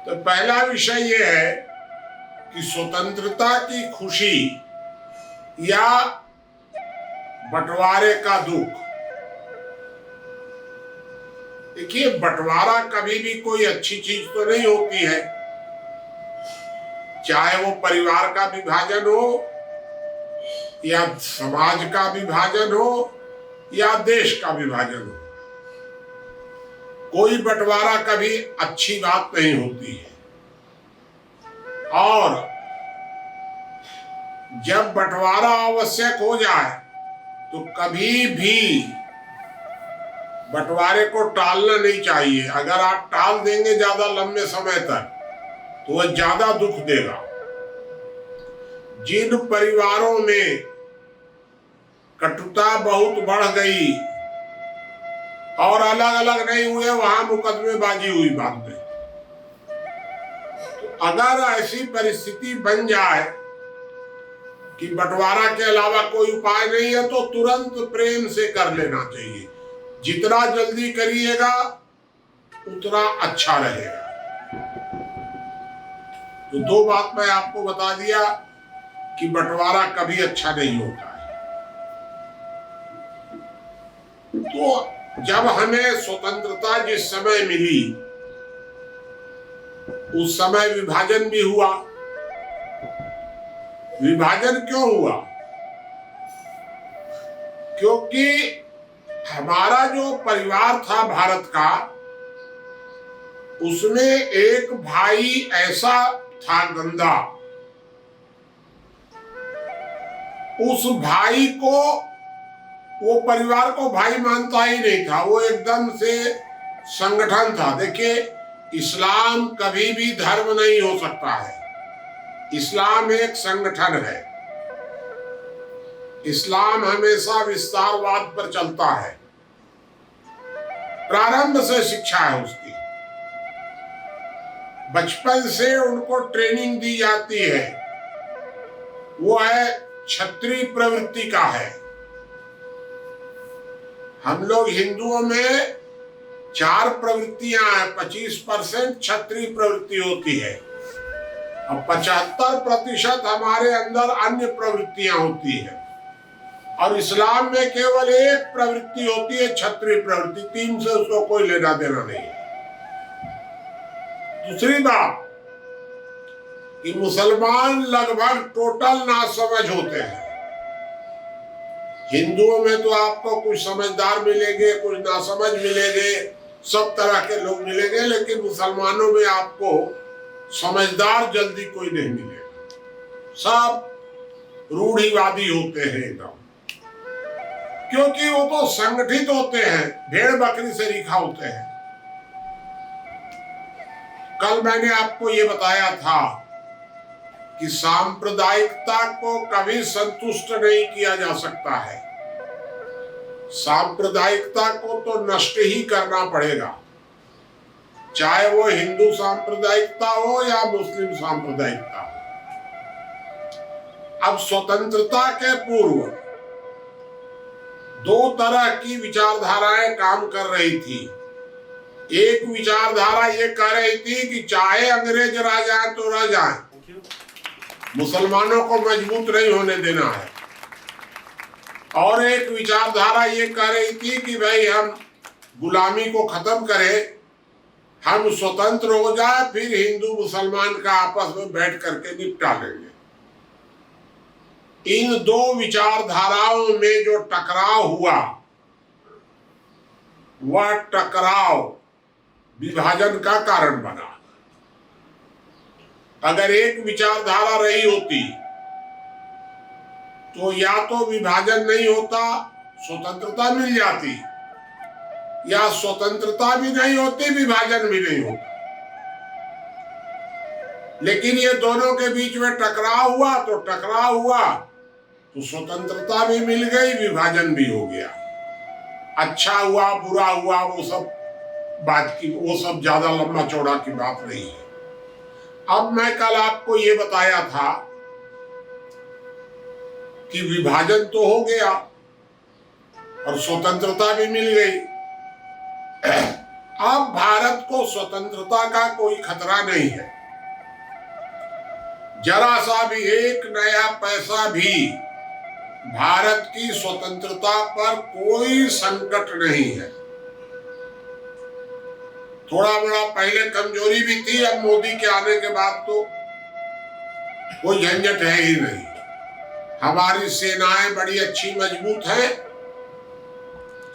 तो पहला विषय यह है कि स्वतंत्रता की खुशी या बंटवारे का दुख। देखिए, बंटवारा कभी भी कोई अच्छी चीज तो नहीं होती है, चाहे वो परिवार का विभाजन हो या समाज का विभाजन हो या देश का विभाजन हो। कोई बंटवारा कभी अच्छी बात नहीं होती है, और जब बंटवारा आवश्यक हो जाए तो कभी भी बंटवारे को टालना नहीं चाहिए। अगर आप टाल देंगे ज्यादा लंबे समय तक तो वह ज्यादा दुख देगा। जिन परिवारों में कटुता बहुत बढ़ गई और अलग अलग नहीं हुए, वहां मुकदमेबाजी हुई बाद में। तो अगर ऐसी परिस्थिति बन जाए कि बंटवारा के अलावा कोई उपाय नहीं है, तो तुरंत प्रेम से कर लेना चाहिए। जितना जल्दी करिएगा उतना अच्छा रहेगा। तो दो बात मैं आपको बता दिया कि बंटवारा कभी अच्छा नहीं होता है। तो जब हमें स्वतंत्रता जिस समय मिली उस समय विभाजन भी हुआ। विभाजन क्यों हुआ? क्योंकि हमारा जो परिवार था भारत का, उसमें एक भाई ऐसा था गंदा, उस भाई को, वो परिवार को भाई मानता ही नहीं था, वो एकदम से संगठन था। देखिए, इस्लाम कभी भी धर्म नहीं हो सकता है। इस्लाम एक संगठन है। इस्लाम हमेशा विस्तारवाद पर चलता है। प्रारंभ से शिक्षा है उसकी, बचपन से उनको ट्रेनिंग दी जाती है। वो है क्षत्रिय प्रवृत्ति का है। हम लोग हिंदुओं में 4 प्रवृत्तियां हैं, 25% क्षत्रिय प्रवृत्ति होती है और 75% हमारे अंदर अन्य प्रवृत्तियां होती है। और इस्लाम में केवल एक प्रवृत्ति होती है, क्षत्रिय प्रवृत्ति। 3 से उसको कोई लेना देना नहीं है। दूसरी बात कि मुसलमान लगभग टोटल नासमझ होते हैं। हिंदुओं में तो आपको कुछ समझदार मिलेंगे, कुछ नासमझ मिलेंगे, सब तरह के लोग मिलेंगे, लेकिन मुसलमानों में आपको समझदार जल्दी कोई नहीं मिलेगा। सब रूढ़िवादी होते हैं एकदम, क्योंकि वो तो संगठित होते हैं, भेड़ बकरी से रीखा होते हैं। कल मैंने आपको ये बताया था कि सांप्रदायिकता को कभी संतुष्ट नहीं किया जा सकता है। सांप्रदायिकता को तो नष्ट ही करना पड़ेगा, चाहे वो हिंदू सांप्रदायिकता हो या मुस्लिम सांप्रदायिकता हो। अब स्वतंत्रता के पूर्व 2 तरह की विचारधाराएं काम कर रही थी। एक विचारधारा ये कह रही थी कि चाहे अंग्रेज रह जाए तो रह जाए, मुसलमानों को मजबूत नहीं होने देना है। और एक विचारधारा ये कह रही थी कि भाई हम गुलामी को खत्म करें, हम स्वतंत्र हो जाए, फिर हिंदू मुसलमान का आपस में बैठ करके निपटा लेंगे। इन 2 विचारधाराओं में जो टकराव हुआ, वह टकराव विभाजन का कारण बना। अगर एक विचारधारा रही होती तो या तो विभाजन नहीं होता, स्वतंत्रता मिल जाती, या स्वतंत्रता भी नहीं होती, विभाजन भी नहीं होता। लेकिन ये दोनों के बीच में टकराव हुआ, तो टकराव हुआ तो स्वतंत्रता भी मिल गई, विभाजन भी हो गया। अच्छा हुआ बुरा हुआ वो सब बात की, वो सब ज्यादा लंबा चौड़ा की बात नहीं है। अब मैं कल आपको ये बताया था कि विभाजन तो हो गया और स्वतंत्रता भी मिल गई। अब भारत को स्वतंत्रता का कोई खतरा नहीं है। जरा सा भी एक नया पैसा भी भारत की स्वतंत्रता पर कोई संकट नहीं है। थोड़ा बड़ा पहले कमजोरी भी थी, अब मोदी के आने के बाद तो कोई झंझट है ही नहीं। हमारी सेनाएं बड़ी अच्छी मजबूत हैं,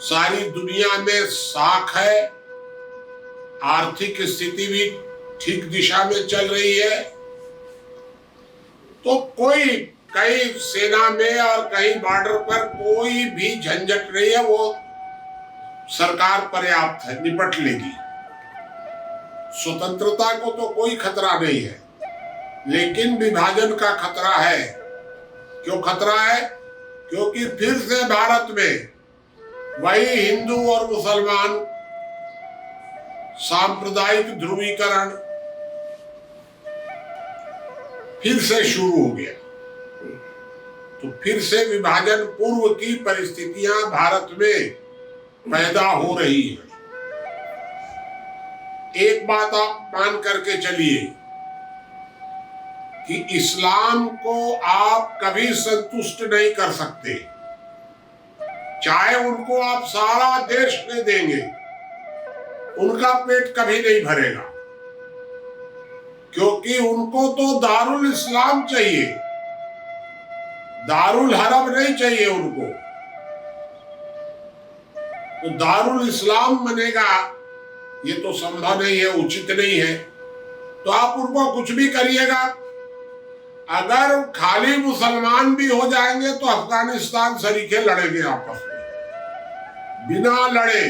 सारी दुनिया में साख है, आर्थिक स्थिति भी ठीक दिशा में चल रही है। तो कोई कहीं सेना में और कहीं बॉर्डर पर कोई भी झंझट नहीं है, वो सरकार पर्याप्त है, निपट लेगी। स्वतंत्रता को तो कोई खतरा नहीं है, लेकिन विभाजन का खतरा है। क्यों खतरा है? क्योंकि फिर से भारत में वही हिंदू और मुसलमान सांप्रदायिक ध्रुवीकरण फिर से शुरू हो गया। तो फिर से विभाजन पूर्व की परिस्थितियां भारत में पैदा हो रही हैं। एक बात आप मान करके चलिए कि इस्लाम को आप कभी संतुष्ट नहीं कर सकते, चाहे उनको आप सारा देश दे देंगे, उनका पेट कभी नहीं भरेगा, क्योंकि उनको तो दारुल इस्लाम चाहिए, दारुल हरब नहीं चाहिए उनको। तो दारुल इस्लाम बनेगा, ये तो संभव नहीं है, उचित नहीं है। तो आप उनको कुछ भी करिएगा, अगर खाली मुसलमान भी हो जाएंगे तो अफगानिस्तान सरीखे लड़ेंगे आपस में बिना लड़े।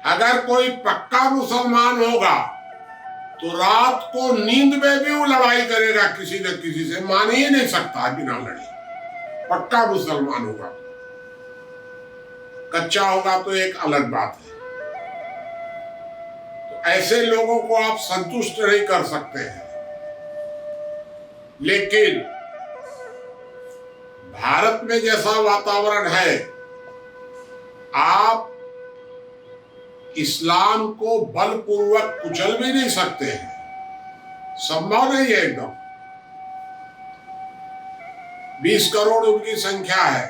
अगर कोई पक्का मुसलमान होगा तो रात को नींद में भी वो लड़ाई करेगा किसी न किसी से, मान ही नहीं सकता बिना लड़े। पक्का मुसलमान होगा, कच्चा होगा तो एक अलग बात है। तो ऐसे लोगों को आप संतुष्ट नहीं कर सकते हैं। लेकिन भारत में जैसा वातावरण है, आप इस्लाम को बलपूर्वक कुचल भी नहीं सकते हैं, संभव नहीं है एकदम। 20 करोड़ उनकी संख्या है।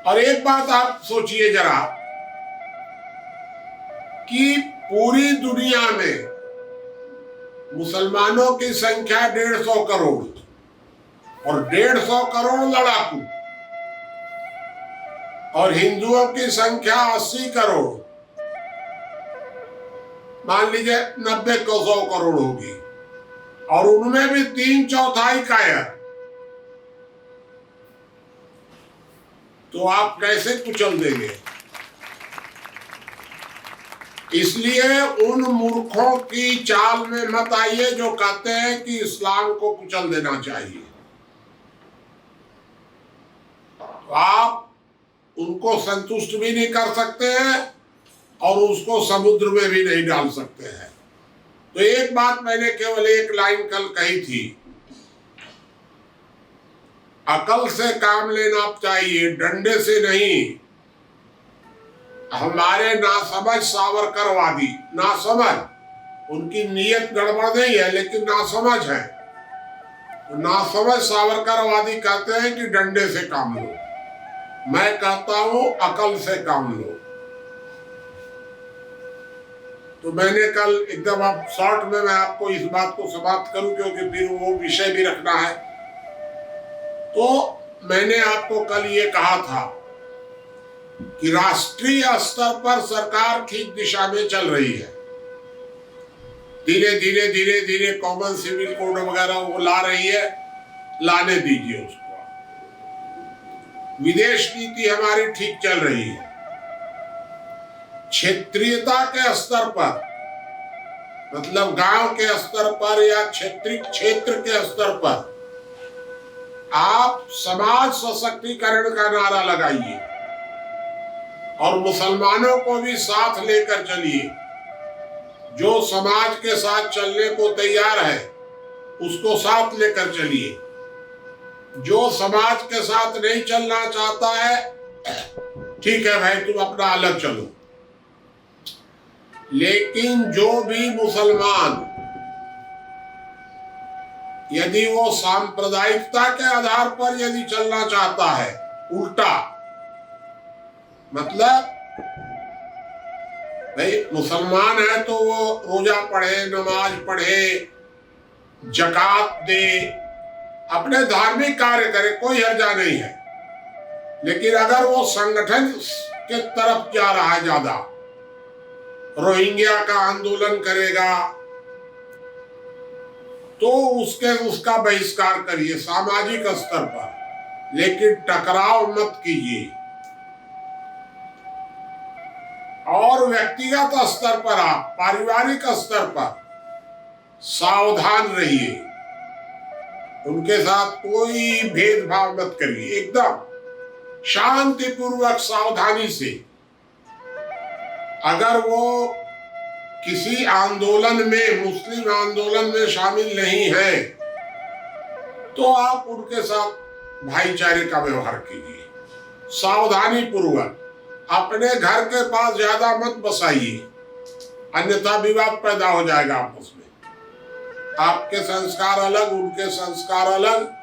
और एक बात आप सोचिए जरा कि पूरी दुनिया में मुसलमानों की संख्या 150 करोड़ और 150 करोड़ लड़ाकू, और हिंदुओं की संख्या 80 करोड़, मान लीजिए 90-100 करोड़ होगी, और उनमें भी 3/4 कायर। तो आप कैसे कुचल देंगे? इसलिए उन मूर्खों की चाल में मत आइए जो कहते हैं कि इस्लाम को कुचल देना चाहिए। तो आप उनको संतुष्ट भी नहीं कर सकते हैं और उसको समुद्र में भी नहीं डाल सकते हैं। तो एक बात मैंने केवल एक लाइन कल कही थी, अकल से काम लेना चाहिए, डंडे से नहीं। हमारे नासमझ सावरकरवादी, नासमझ, उनकी नीयत गड़बड़ नहीं है लेकिन नासमझ है। तो नासमझ सावरकरवादी कहते हैं कि डंडे से काम लो, मैं कहता हूं अकल से काम लो। तो मैंने कल एकदम आप शॉर्ट में मैं आपको इस बात को समाप्त करूं, क्योंकि फिर वो विषय भी रखना है। तो मैंने आपको कल ये कहा था कि राष्ट्रीय स्तर पर सरकार ठीक दिशा में चल रही है। धीरे धीरे धीरे धीरे कॉमन सिविल कोड वगैरह वो ला रही है, लाने दीजिए उसको। विदेश नीति हमारी ठीक चल रही है। क्षेत्रीयता के स्तर पर, मतलब गांव के स्तर पर या क्षेत्र के स्तर पर आप समाज सशक्तिकरण का नारा लगाइए और मुसलमानों को भी साथ लेकर चलिए। जो समाज के साथ चलने को तैयार है उसको साथ लेकर चलिए। जो समाज के साथ नहीं चलना चाहता है, ठीक है भाई तुम अपना अलग चलो। लेकिन जो भी मुसलमान यदि वो सांप्रदायिकता के आधार पर यदि चलना चाहता है, उल्टा मतलब भाई मुसलमान है तो वो रोजा पढ़े, नमाज पढ़े, जकात दे, अपने धार्मिक कार्य करे, कोई हर्जा नहीं है। लेकिन अगर वो संगठन के तरफ जा रहा है, ज्यादा रोहिंग्या का आंदोलन करेगा तो उसका बहिष्कार करिए सामाजिक स्तर पर, लेकिन टकराव मत कीजिए। और व्यक्तिगत स्तर पर, आप पारिवारिक स्तर पर सावधान रहिए, उनके साथ कोई भेदभाव मत करिए, एकदम शांतिपूर्वक सावधानी से। अगर वो किसी आंदोलन में, मुस्लिम आंदोलन में शामिल नहीं है तो आप उनके साथ भाईचारे का व्यवहार कीजिए, सावधानी पूर्वक। अपने घर के पास ज्यादा मत बसाइए, अन्यथा विवाद पैदा हो जाएगा आपस में। आपके संस्कार अलग, उनके संस्कार अलग।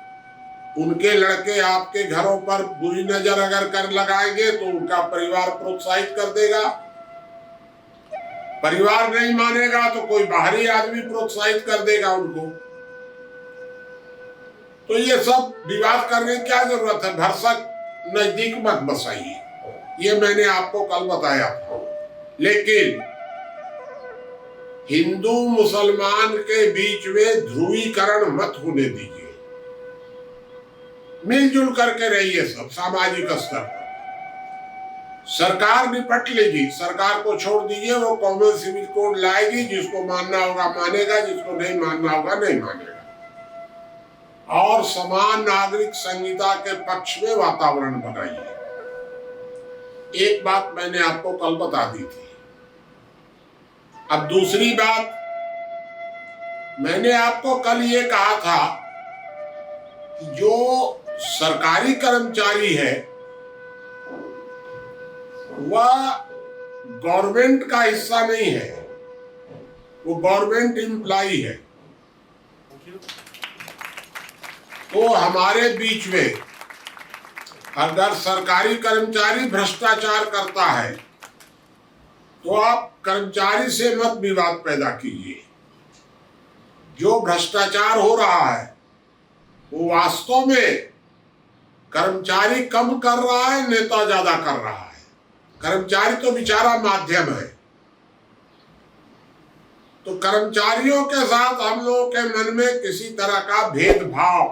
उनके लड़के आपके घरों पर बुरी नजर अगर कर लगाएंगे तो उनका परिवार प्रोत्साहित कर देगा, परिवार नहीं मानेगा तो कोई बाहरी आदमी प्रोत्साहित कर देगा उनको। तो ये सब विवाद करने की क्या जरूरत है, भरसक नजदीक मत बसाइए, ये मैंने आपको कल बताया था। लेकिन हिंदू मुसलमान के बीच में ध्रुवीकरण मत होने दीजिए, मिलजुल करके रहिए सब सामाजिक स्तर पर। सरकार निपट लेगी, सरकार को छोड़ दीजिए, वो कॉमन सिविल कोड लाएगी, जिसको मानना होगा मानेगा, जिसको नहीं मानना होगा नहीं मानेगा। और समान नागरिक संहिता के पक्ष में वातावरण बनाइए। एक बात मैंने आपको कल बता दी थी। अब दूसरी बात, मैंने आपको कल ये कहा था कि जो सरकारी कर्मचारी है वह गवर्नमेंट का हिस्सा नहीं है, वो गवर्नमेंट एम्प्लॉई है। तो हमारे बीच में अगर सरकारी कर्मचारी भ्रष्टाचार करता है तो आप कर्मचारी से मत विवाद पैदा कीजिए। जो भ्रष्टाचार हो रहा है वो वास्तव में कर्मचारी कम कर रहा है, नेता ज्यादा कर रहा है। कर्मचारी तो बेचारा माध्यम है। तो कर्मचारियों के साथ हम लोगों के मन में किसी तरह का भेदभाव,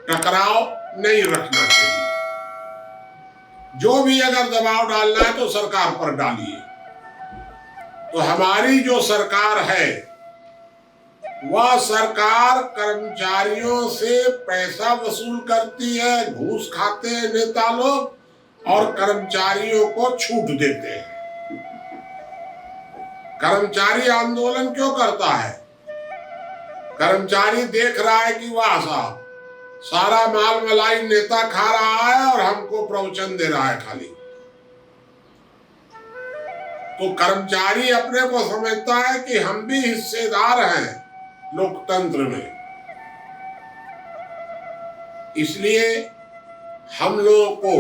टकराव नहीं रखना चाहिए। जो भी अगर दबाव डालना है तो सरकार पर डालिए। तो हमारी जो सरकार है वह सरकार कर्मचारियों से पैसा वसूल करती है, घूस खाते हैं नेता लोग और कर्मचारियों को छूट देते हैं। कर्मचारी आंदोलन क्यों करता है? कर्मचारी देख रहा है कि वाह साहब, सारा माल मलाई नेता खा रहा है और हमको प्रवचन दे रहा है खाली। तो कर्मचारी अपने को समझता है कि हम भी हिस्सेदार हैं लोकतंत्र में। इसलिए हम लोगों को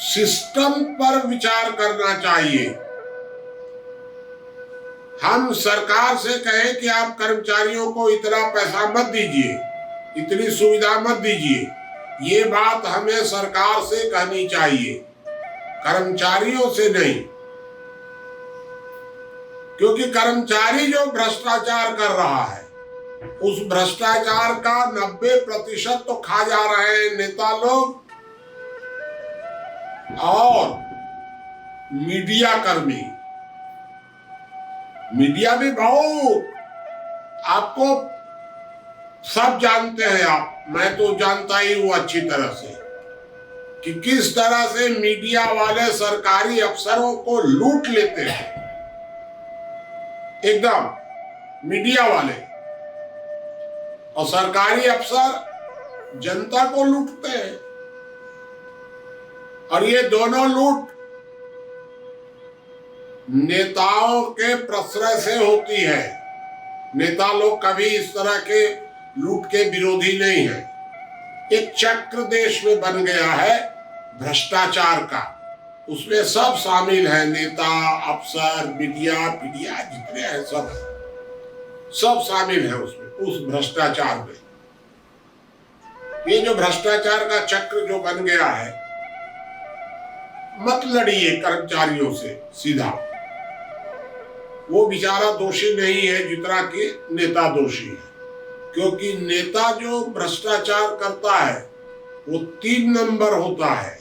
सिस्टम पर विचार करना चाहिए। हम सरकार से कहें कि आप कर्मचारियों को इतना पैसा मत दीजिए, इतनी सुविधा मत दीजिए, ये बात हमें सरकार से कहनी चाहिए, कर्मचारियों से नहीं। क्योंकि कर्मचारी जो भ्रष्टाचार कर रहा है उस भ्रष्टाचार का 90% तो खा जा रहे हैं नेता लोग और मीडिया कर्मी। मीडिया भी बहुत, आपको सब जानते हैं आप, मैं तो जानता ही हूं अच्छी तरह से कि किस तरह से मीडिया वाले सरकारी अफसरों को लूट लेते हैं। एकदम मीडिया वाले और सरकारी अफसर जनता को लूटते हैं। और ये दोनों लूट नेताओं के प्रश्रय से होती है। नेता लोग कभी इस तरह के लूट के विरोधी नहीं है। एक चक्र देश में बन गया है भ्रष्टाचार का, उसमें सब शामिल है, नेता, अफसर, मीडिया पीडिया जितने हैं सब शामिल है उसमें, उस भ्रष्टाचार में। ये जो भ्रष्टाचार का चक्र जो बन गया है, मत लड़िए कर्मचारियों से सीधा, वो बेचारा दोषी नहीं है जितना कि नेता दोषी है। क्योंकि नेता जो भ्रष्टाचार करता है वो 3 नंबर होता है,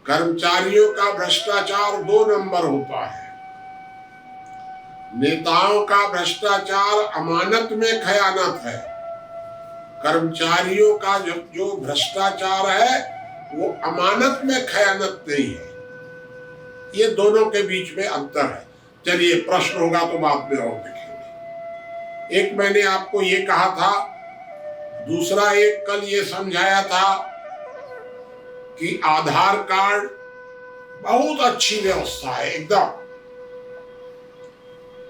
कर्मचारियों का भ्रष्टाचार 2 नंबर होता है। नेताओं का भ्रष्टाचार अमानत में खयानत है, कर्मचारियों का जो भ्रष्टाचार है वो अमानत में खयानत नहीं है। ये दोनों के बीच में अंतर है। चलिए, प्रश्न होगा तो बाद में और देखेंगे। एक मैंने आपको ये कहा था, दूसरा एक कल ये समझाया था कि आधार कार्ड बहुत अच्छी व्यवस्था है एकदम।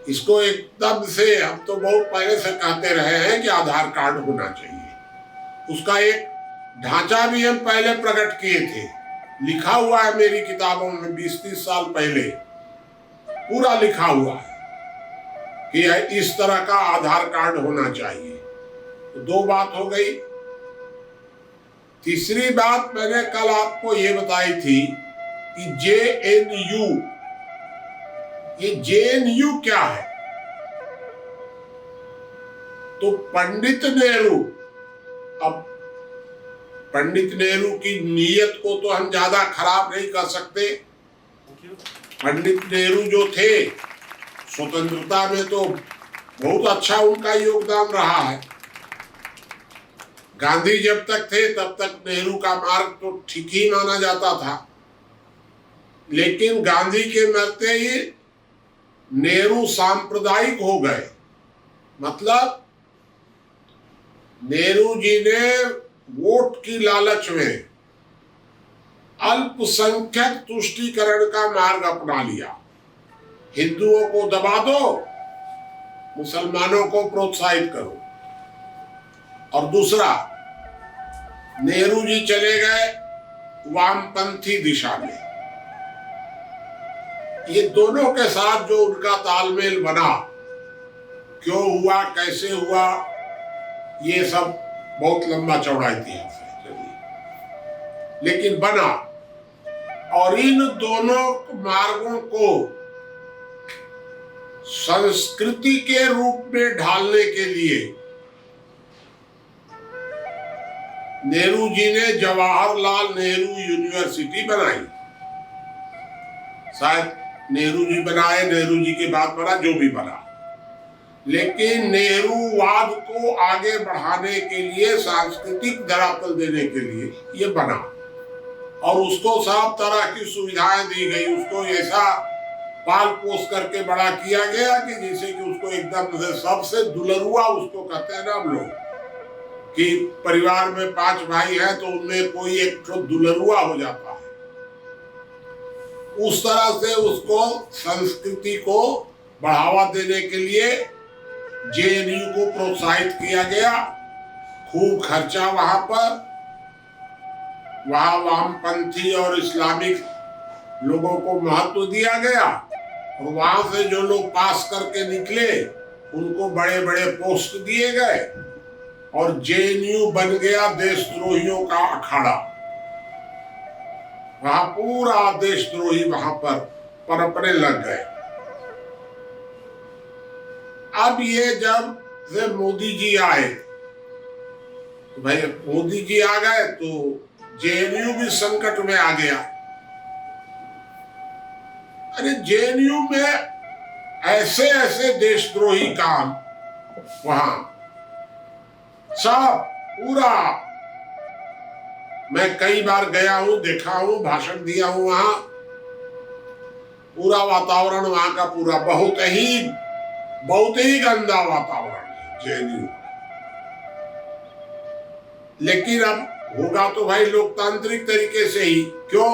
इसको एकदम से हम तो बहुत पहले से कहते रहे हैं कि आधार कार्ड होना चाहिए। उसका एक ढांचा भी हम पहले प्रकट किए थे, लिखा हुआ है मेरी किताबों में 20-30 साल पहले, पूरा लिखा हुआ है कि इस तरह का आधार कार्ड होना चाहिए। तो 2 बात हो गई। तीसरी बात मैंने कल आपको ये बताई थी कि JNU, ये JNU क्या है? तो पंडित नेहरू, अब पंडित नेहरू की नीयत को तो हम ज्यादा खराब नहीं कर सकते। पंडित नेहरू जो थे, स्वतंत्रता में तो बहुत अच्छा उनका योगदान रहा है। गांधी जब तक थे तब तक नेहरू का मार्ग तो ठीक ही माना जाता था, लेकिन गांधी के मरते ही नेहरू सांप्रदायिक हो गए। मतलब नेहरू जी ने वोट की लालच में अल्पसंख्यक तुष्टीकरण का मार्ग अपना लिया। हिंदुओं को दबा दो, मुसलमानों को प्रोत्साहित करो। और दूसरा, नेहरू जी चले गए वामपंथी दिशा में। ये दोनों के साथ जो उनका तालमेल बना, क्यों हुआ, कैसे हुआ, ये सब बहुत लंबा चौड़ा इतिहास है, लेकिन बना। और इन दोनों मार्गों को संस्कृति के रूप में ढालने के लिए नेहरू जी ने जवाहरलाल नेहरू यूनिवर्सिटी बनाई। शायद नेहरू जी बनाए, नेहरू जी के बाद बना, जो भी बना, लेकिन नेहरूवाद को आगे बढ़ाने के लिए, सांस्कृतिक धरातल देने के लिए ये बना। और उसको सब तरह की सुविधाएं दी गई, उसको ऐसा पाल पोस करके बड़ा किया गया कि जैसे कि उसको एकदम से सबसे दुलरुआ, उसको कहते हैं ना हम लोग, कि परिवार में 5 भाई हैं तो उनमें कोई एक तो दुलरुआ हो जाता है। उस तरह से उसको संस्कृति को बढ़ावा देने के लिए JNU को प्रोत्साहित किया गया। खूब खर्चा वहां पर, वहां वामपंथी और इस्लामिक लोगों को महत्व दिया गया। और वहां से जो लोग पास करके निकले उनको बड़े बड़े पोस्ट दिए गए। और JNU बन गया देशद्रोहियों का अखाड़ा। वहां पूरा देशद्रोही वहां पर पनपने लग गए। अब ये जब से मोदी जी आए, तो भाई मोदी जी आ गए तो JNU भी संकट में आ गया। अरे JNU में ऐसे ऐसे देशद्रोही काम वहां सब पूरा, मैं कई बार गया हूं, देखा हूं, भाषण दिया हूं वहां। पूरा वातावरण वहां का पूरा बहुत ही गंदा वातावरण है JNU। लेकिन अब होगा तो भाई लोकतांत्रिक तरीके से ही। क्यों?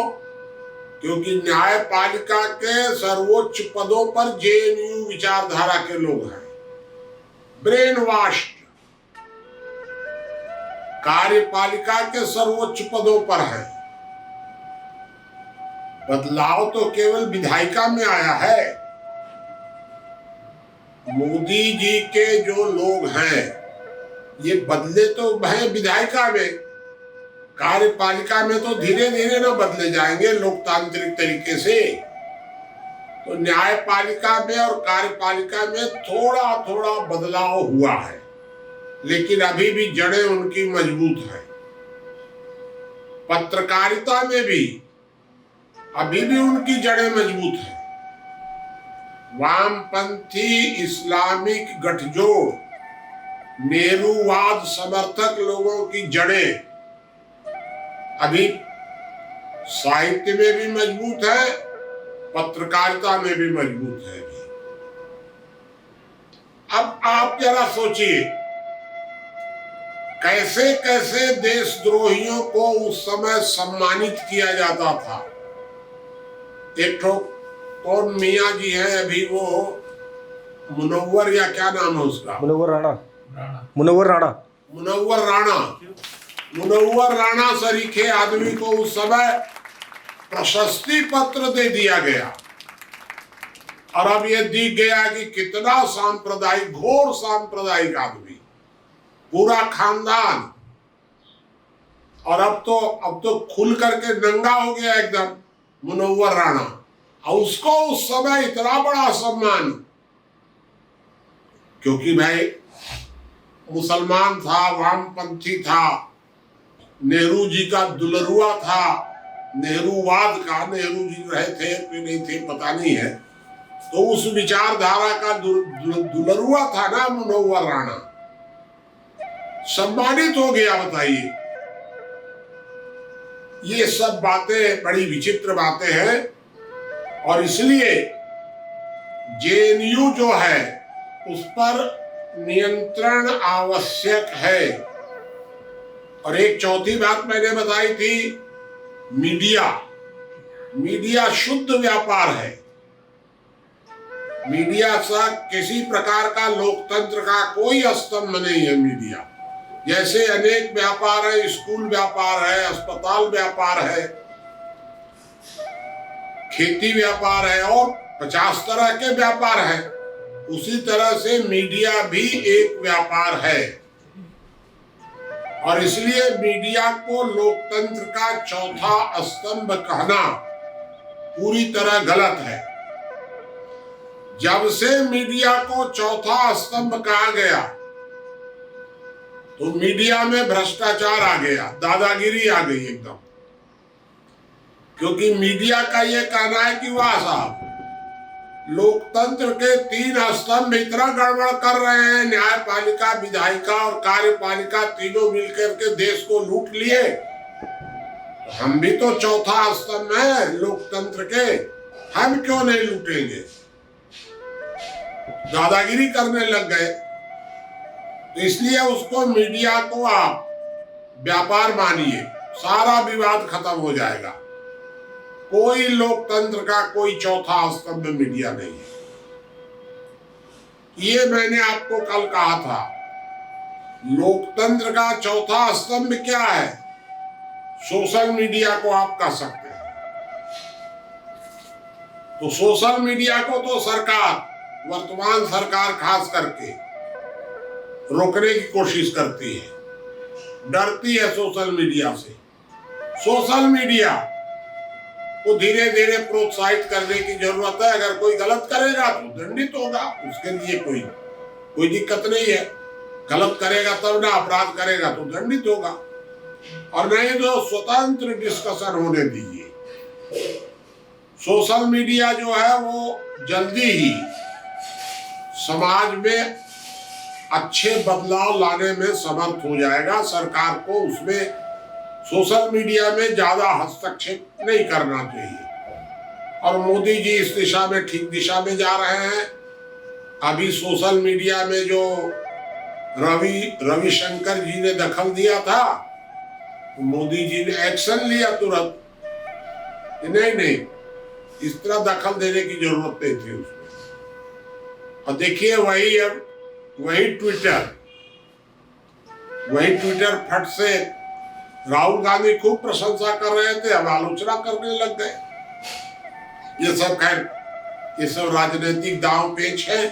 क्योंकि न्यायपालिका के सर्वोच्च पदों पर जेएनयू विचारधारा के लोग हैं, ब्रेन वॉश्ड। कार्यपालिका के सर्वोच्च पदों पर है। बदलाव तो केवल विधायिका में आया है। मोदी जी के जो लोग हैं ये बदले तो हैं विधायिका में, कार्यपालिका में तो धीरे धीरे ना बदले जाएंगे लोकतांत्रिक तरीके से। तो न्यायपालिका में और कार्यपालिका में थोड़ा थोड़ा बदलाव हुआ है, लेकिन अभी भी जड़ें उनकी मजबूत हैं। पत्रकारिता में भी अभी भी उनकी जड़ें मजबूत हैं। वामपंथी इस्लामिक गठजोड़, नेहरूवाद समर्थक लोगों की जड़ें अभी साहित्य में भी मजबूत है, पत्रकारिता में भी मजबूत है। अब आप जरा सोचिए कैसे कैसे देशद्रोहियों को उस समय सम्मानित किया जाता था। एक ठो कौन मियाँ जी हैं अभी, वो मुनव्वर या क्या नाम है उसका, मुनव्वर राणा सरीखे आदमी को उस समय प्रशस्ति पत्र दे दिया गया। और अब ये दिख गया कि कितना सांप्रदायिक, घोर सांप्रदायिक आदमी, पूरा खानदान। और अब तो खुल करके नंगा हो गया एकदम मुनव्वर राणा, और उसको उस समय इतना बड़ा सम्मान, क्योंकि भाई मुसलमान था, वामपंथी था, नेहरू जी का दुलरुआ था, नेहरूवाद का, नेहरू जी रहे थे कि नहीं थे पता नहीं है, तो उस विचारधारा का दुलरुआ था ना मुनव्वर राणा, सम्मानित हो गया। बताइए, ये सब बातें बड़ी विचित्र बातें हैं। और इसलिए जेएनयू जो है उस पर नियंत्रण आवश्यक है। और एक चौथी बात मैंने बताई थी, मीडिया शुद्ध व्यापार है। मीडिया से किसी प्रकार का लोकतंत्र का कोई स्तंभ नहीं है। मीडिया जैसे अनेक व्यापार है, स्कूल व्यापार है, अस्पताल व्यापार है, खेती व्यापार है और 50 तरह के व्यापार है, उसी तरह से मीडिया भी एक व्यापार है। और इसलिए मीडिया को लोकतंत्र का चौथा स्तंभ कहना पूरी तरह गलत है। जब से मीडिया को चौथा स्तंभ कहा गया तो मीडिया में भ्रष्टाचार आ गया, दादागिरी आ गई एकदम। क्योंकि मीडिया का ये कहना है कि वाह साहब, लोकतंत्र के 3 स्तंभ इतना गड़बड़ कर रहे हैं, न्यायपालिका, विधायिका और कार्यपालिका तीनों मिलकर के देश को लूट लिए, हम भी तो चौथा स्तंभ है लोकतंत्र के, हम क्यों नहीं लूटेंगे। दादागिरी करने लग गए। तो इसलिए उसको, मीडिया को आप व्यापार मानिए, सारा विवाद खत्म हो जाएगा। कोई लोकतंत्र का कोई चौथा स्तंभ मीडिया नहीं है। ये मैंने आपको कल कहा था। लोकतंत्र का चौथा स्तंभ क्या है? सोशल मीडिया को आप कह सकते हैं। तो सोशल मीडिया को तो सरकार, वर्तमान सरकार खास करके रोकने की कोशिश करती है, डरती है सोशल मीडिया से। सोशल मीडिया को धीरे धीरे प्रोत्साहित करने की जरूरत है। अगर कोई गलत करेगा तो दंडित होगा, उसके लिए कोई दिक्कत नहीं है। गलत करेगा तब ना, अपराध करेगा तो दंडित होगा। और नहीं तो स्वतंत्र डिस्कशन होने दीजिए। सोशल मीडिया जो है वो जल्दी ही समाज में अच्छे बदलाव लाने में समर्थ हो जाएगा। सरकार को उसमें, सोशल मीडिया में ज्यादा हस्तक्षेप नहीं करना चाहिए। और मोदी जी इस दिशा में, ठीक दिशा में जा रहे हैं। अभी सोशल मीडिया में जो रविशंकर जी ने दखल दिया था, मोदी जी ने एक्शन लिया तुरंत। कि नहीं, इस तरह दखल देने की जरूरत नहीं थी उसमें। और देखिए वही ट्विटर फट से राहुल गांधी खूब प्रशंसा कर रहे थे, अब आलोचना करने लग गए। ये सब खैर, ये सब राजनीतिक दांव पेच है।